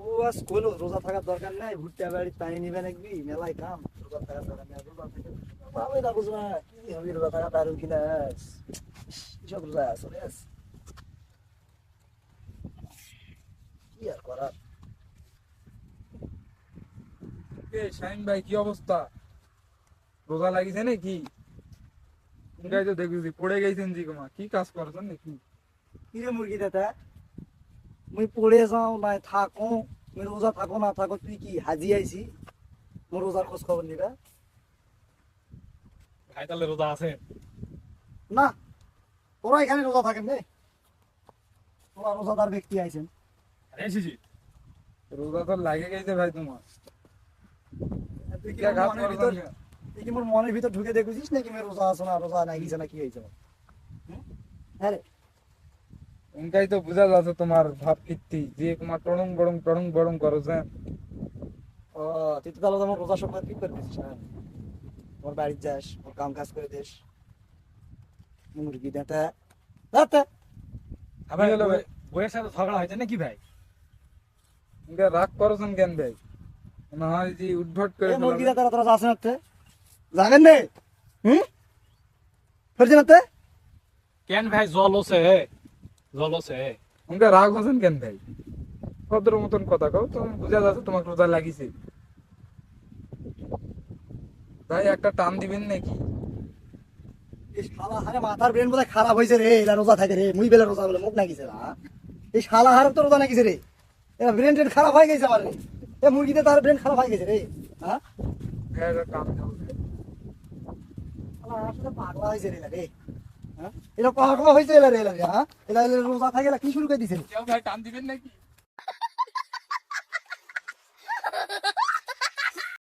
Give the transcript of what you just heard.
ও আজ কইলো রোজা থাকার দরকার নাই, ভুট্টা বাড়ি তাই নিবে নাকি মেলায় কাম, রোজা থাকার দরকার নাই, রোজা থেকে ভালোই না বুঝবা কি হবে, রোজা থাকা দারুণ কিনা সব রোজা আছে রে, কি আর করার। শাহিন ভাই কি অবস্থা? রোজা লাগিছে নাকি? গাই তো দেখছি পড়ে গেছেন জি কমা, কি কাজ করছেন নাকি? কি রে মুরগি দাদা, মুই পড়ে যাও নাই থাকো, মুই রোজা থাকো না থাকো, তুই কি হাজি আইছি মোর রোজার খোঁজ খবর নিবা? ভাই তাহলে রোজা আছে? না, তোরা এখানে রোজা থাকেন রে, তোরা রোজাদার ব্যক্তি আইছেন। এসেছি। রোজা তো লাগে গেছে ভাই তোমার। তুই কি কে মোর ঘাত মনের করছেন ভিতর, কে? তুই কি মোর মনের ভিতর ঢুকে দেখেছিস নাকি মেয়ে রোজা আছে না রোজা নাই গেছে না কি হয়েছে? হ্যাঁ রে, উনকাই তো বুঝা যাচ্ছে তোমার ভাব কীর্তি, যে তোমার টড়ং বড়ং করছেন। ও তুই তো তাহলে আমার রোজা সময় কি করতেছিস? হ্যাঁ, তোর বাড়ি যাস, ওর কাম কাজ করে দিস, মুরগি দাঁতা দাঁতা। আবার কি হলো ভাই? বইয়ের সাথে ঝগড়া হয়েছে নাকি ভাই? উনকা রাগ করছেন কেন ভাই? মনে হয় যে উদ্ভট করে এই মুরগি ফেলাবে। দাঁতা তোরা যাস না তে, যাবেন নে? ফেরছি না তে? কেন ভাই জল হচ্ছে? জল হচ্ছে? উনকা রাগ হচ্ছেন কেন ভাই? ভদ্র মতন কথা কও, তুমি বুঝা যাচ্ছে তোমাকে রোজা লাগিছে। ভাই একটা টান দিবেন নাকি? এই শালা হারে মাথার ব্রেন বোধহয় খারাপ হয়েছে রে, এরা রোজা থাকে রে, মুই বেলা রোজা বলে মুখ নাকিছে না। এই শালা হারে তো রোজা নাকিছে রে, এরা ব্রেন ট্রেন খারাপ হয়ে গেছে আমার রে, এ মুরগিতে তার ব্রেন খারাপ হয়ে গেছে রে। হ্যাঁ, ভাই একটা টান দাও ভাই। শালা আসলে পাগলা হয়েছে রে এরা রে। হ্যাঁ, এরা পাগলা হয়েছে এরা রে, এরা রে, হ্যাঁ, এরা রোজা থাকে এরা কি শুরু করে দিছে রে? কেউ ভাই টান দিবেন নাকি?